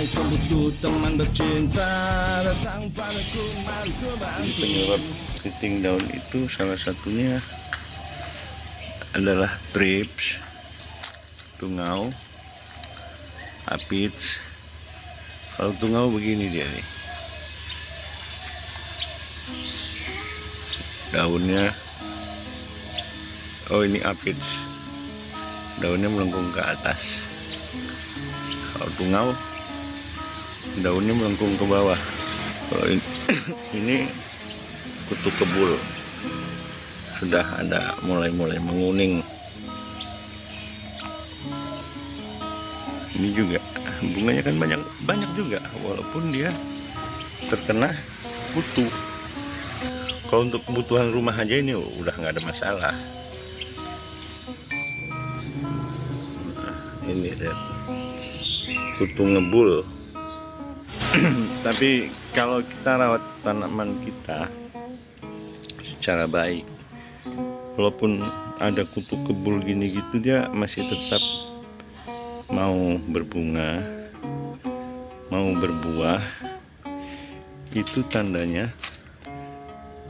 Hai sekutu teman bercinta, datang padaku, mari ku bantu. Penyebab keriting daun itu salah satunya adalah thrips, tungau, aphids. Kalau tungau begini dia nih, daunnya. Oh, ini aphids, daunnya melengkung ke atas. Kalau tungau, daunnya melengkung ke bawah. Kalau ini, ini kutu kebul, sudah ada mulai menguning. Ini juga bunganya kan banyak juga, walaupun dia terkena kutu. Kalau untuk kebutuhan rumah aja ini udah nggak ada masalah. Nah, ini lihat, kutu ngebul. Tapi kalau kita rawat tanaman kita secara baik, walaupun ada kutu kebul gini gitu, dia masih tetap mau berbunga, mau berbuah. Itu tandanya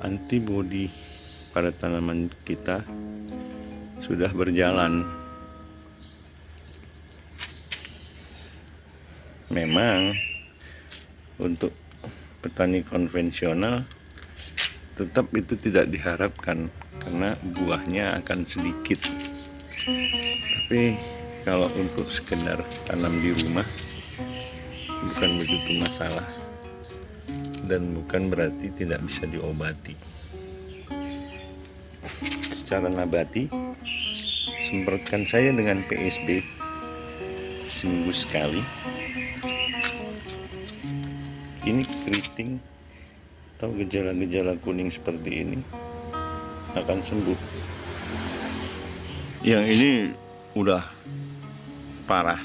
antibodi pada tanaman kita sudah berjalan. Memang untuk petani konvensional tetap itu tidak diharapkan karena buahnya akan sedikit. Tapi kalau untuk sekedar tanam di rumah bukan begitu masalah, dan bukan berarti tidak bisa diobati. Secara nabati, semprotkan saya dengan PSB seminggu sekali. Ini keriting atau gejala-gejala kuning seperti ini akan sembuh. Yang ini udah parah,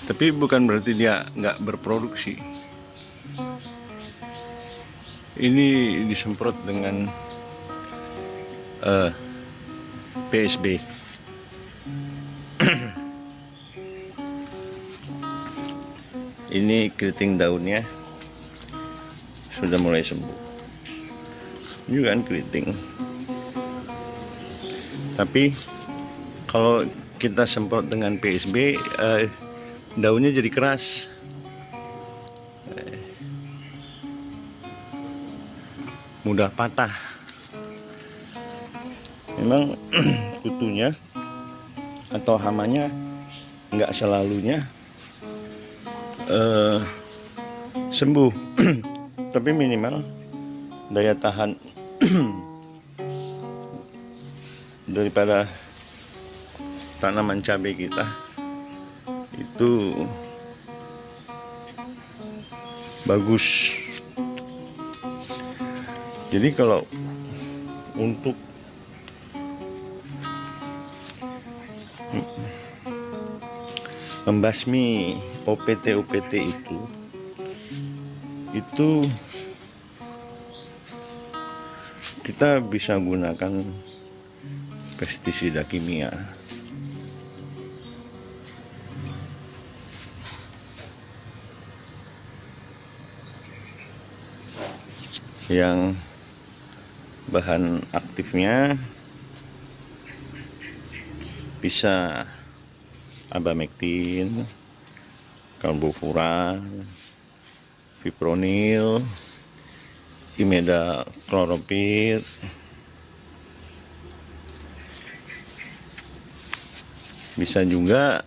tapi bukan berarti dia nggak berproduksi. Ini disemprot dengan PSB. Ini keriting daunnya sudah mulai sembuh. Ini juga kan keriting. Tapi kalau kita semprot dengan PSB, daunnya jadi keras. Mudah patah. Memang kutunya atau hamanya nggak selalunya sembuh. Tapi minimal daya tahan daripada tanaman cabai kita itu bagus. Jadi kalau untuk membasmi OPT itu kita bisa gunakan pestisida kimia. Yang bahan aktifnya bisa abamectin, karbofuran, fipronil, imidacloprid, bisa juga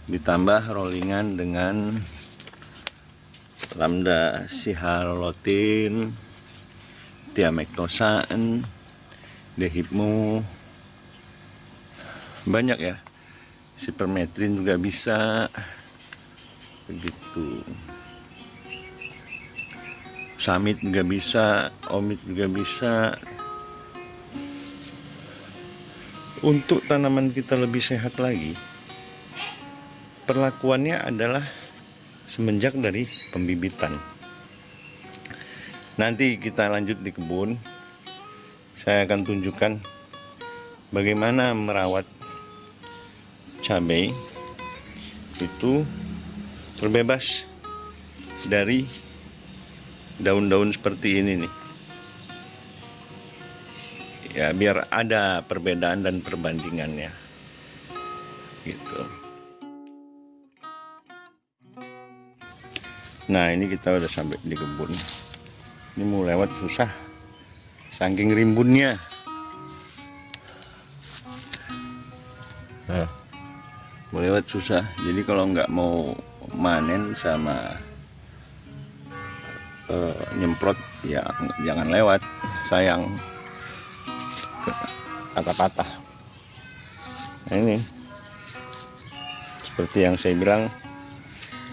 ditambah rollingan dengan lambda siharotin, thiamectosan, dehipmo, banyak ya. Sipermetrin juga bisa begitu. Samit juga bisa, omit juga bisa. Untuk tanaman kita lebih sehat lagi, perlakuannya adalah semenjak dari pembibitan. Nanti kita lanjut di kebun, saya akan tunjukkan bagaimana merawat cabai itu terbebas dari daun-daun seperti ini nih. Ya, biar ada perbedaan dan perbandingannya gitu. Nah, ini kita udah sampai di kebun. Ini mau lewat susah saking rimbunnya. Nah, mau lewat susah. Jadi kalau nggak mau manen sama nyemprot ya jangan lewat, sayang, patah-patah. Nah, ini seperti yang saya bilang,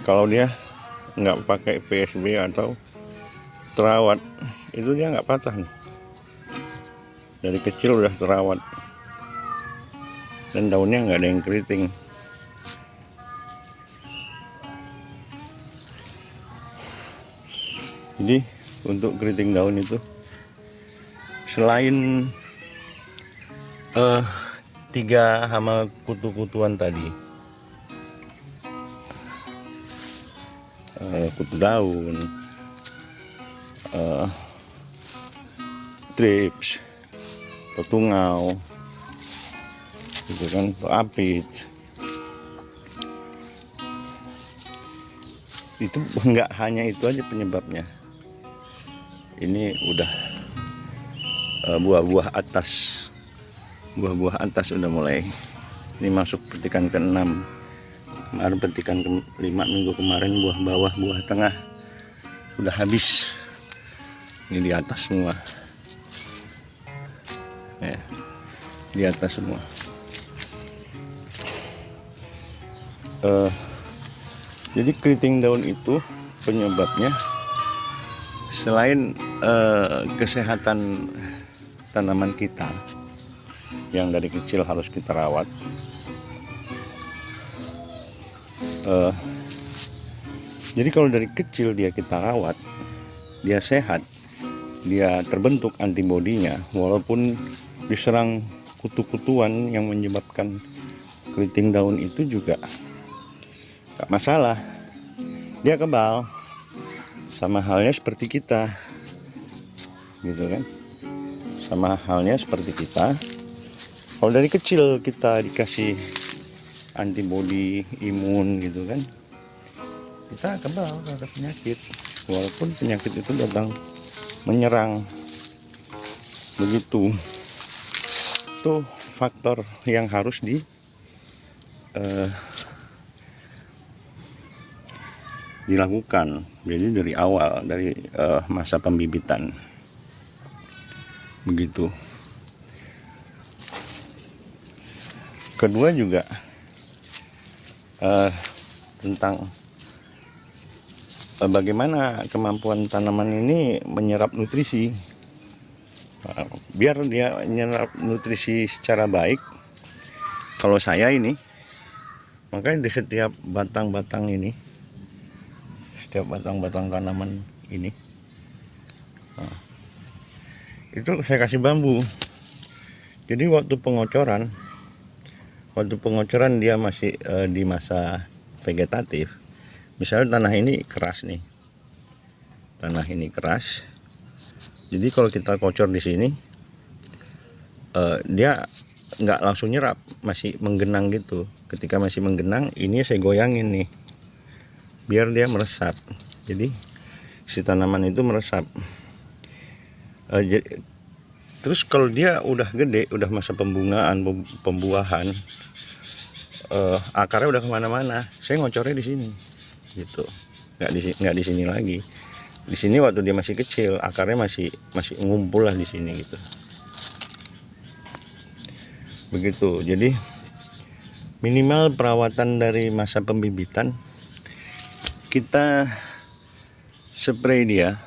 kalau dia nggak pakai PSB atau terawat, itu dia nggak patah nih. Dari kecil udah terawat dan daunnya nggak ada yang keriting. Jadi untuk keriting daun itu selain 3 hama kutu-kutuan tadi, kutu daun, trips, atau tungau, gitu kan, atau aphids, itu enggak hanya itu aja penyebabnya. Ini udah buah-buah atas udah mulai. Ini masuk petikan ke-6, kemarin petikan ke-5, minggu kemarin buah bawah, buah tengah udah habis. Ini di atas semua ya, di atas semua. Jadi keriting daun itu penyebabnya selain kesehatan tanaman kita yang dari kecil harus kita rawat, jadi kalau dari kecil kita rawat, dia sehat, dia terbentuk antibodinya, walaupun diserang kutu-kutuan yang menyebabkan keriting daun itu juga gak masalah, dia kebal. Sama halnya seperti kita, gitu kan, sama halnya seperti kita. Kalau dari kecil kita dikasih antibodi imun, gitu kan, kita kebal terhadap penyakit, walaupun penyakit itu datang menyerang. Begitu, itu faktor yang harus dilakukan. Jadi dari awal, dari masa pembibitan, begitu. Kedua juga tentang bagaimana kemampuan tanaman ini menyerap nutrisi. Biar dia menyerap nutrisi secara baik, kalau saya ini, makanya di setiap batang-batang ini, setiap batang-batang tanaman ini, itu saya kasih bambu. Jadi waktu pengocoran dia masih di masa vegetatif. Misalnya tanah ini keras nih, tanah ini keras. Jadi kalau kita kocor di sini, dia nggak langsung nyerap, masih menggenang gitu. Ketika masih menggenang, ini saya goyangin nih, biar dia meresap. Jadi si tanaman itu meresap. Terus kalau dia udah gede, udah masa pembungaan, pembuahan, akarnya udah kemana-mana, saya ngocornya di sini, gitu. Nggak di sini lagi. Di sini waktu dia masih kecil, akarnya masih ngumpul lah di sini, gitu. Begitu. Jadi minimal perawatan dari masa pembibitan, kita spray dia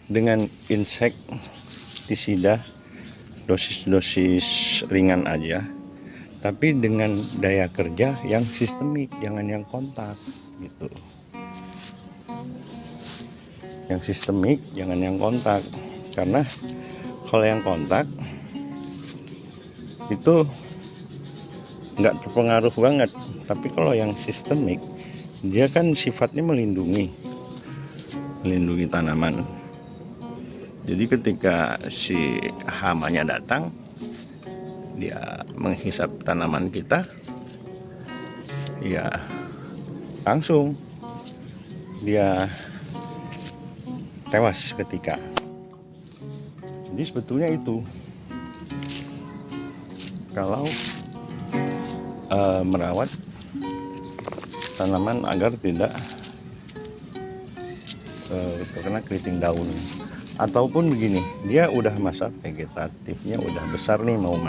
dengan insektisida, dosis ringan aja, tapi dengan daya kerja yang sistemik, jangan yang kontak, gitu. Yang sistemik, jangan yang kontak, karena kalau yang kontak itu nggak terpengaruh banget Tapi kalau yang sistemik, dia kan sifatnya melindungi tanaman. Jadi ketika si hamanya datang, dia menghisap tanaman kita, ya langsung dia tewas ketika. Jadi sebetulnya itu kalau merawat tanaman agar tidak terkena keriting daun. Ataupun begini, dia udah masa vegetatifnya udah besar nih, mau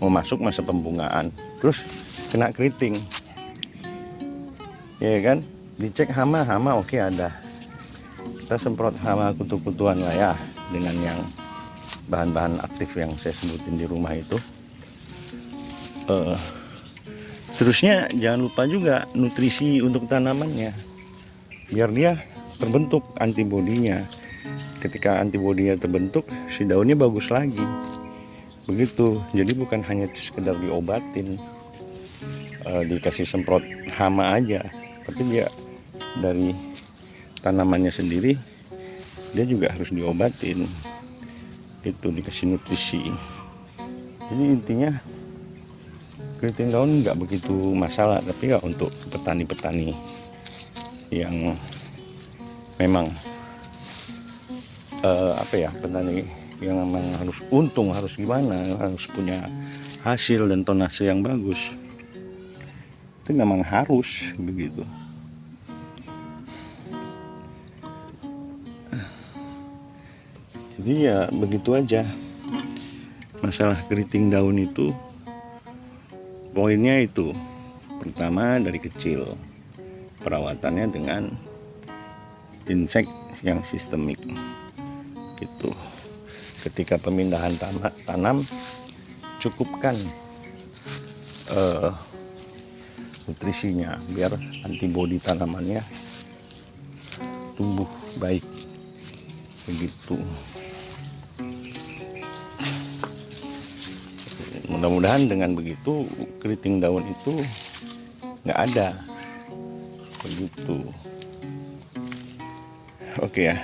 masuk masa pembungaan, terus kena keriting, ya kan? Dicek hama oke ada, kita semprot hama kutu-kutuan lah ya, dengan yang bahan-bahan aktif yang saya sebutin di rumah itu. Terusnya jangan lupa juga nutrisi untuk tanamannya, biar dia terbentuk antibodinya. Ketika antibodinya terbentuk, si daunnya bagus lagi. Begitu. Jadi bukan hanya sekedar diobatin, dikasih semprot hama aja, tapi dia dari tanamannya sendiri dia juga harus diobatin. Itu dikasih nutrisi. Jadi intinya keriting daun nggak begitu masalah, tapi ya untuk petani-petani yang memang petani yang memang harus untung, harus gimana, harus punya hasil dan tonase yang bagus, itu memang harus begitu. Jadi ya begitu aja masalah keriting daun itu. Poinnya itu, pertama dari kecil perawatannya dengan insek yang sistemik gitu. Ketika pemindahan tanam, cukupkan nutrisinya biar antibodi tanamannya tumbuh baik begitu. Mudah-mudahan dengan begitu keriting daun itu nggak ada begitu. Oke ya,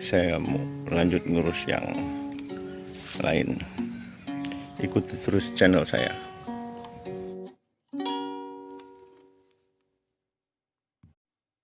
saya mau lanjut ngurus yang lain. Ikuti terus channel saya.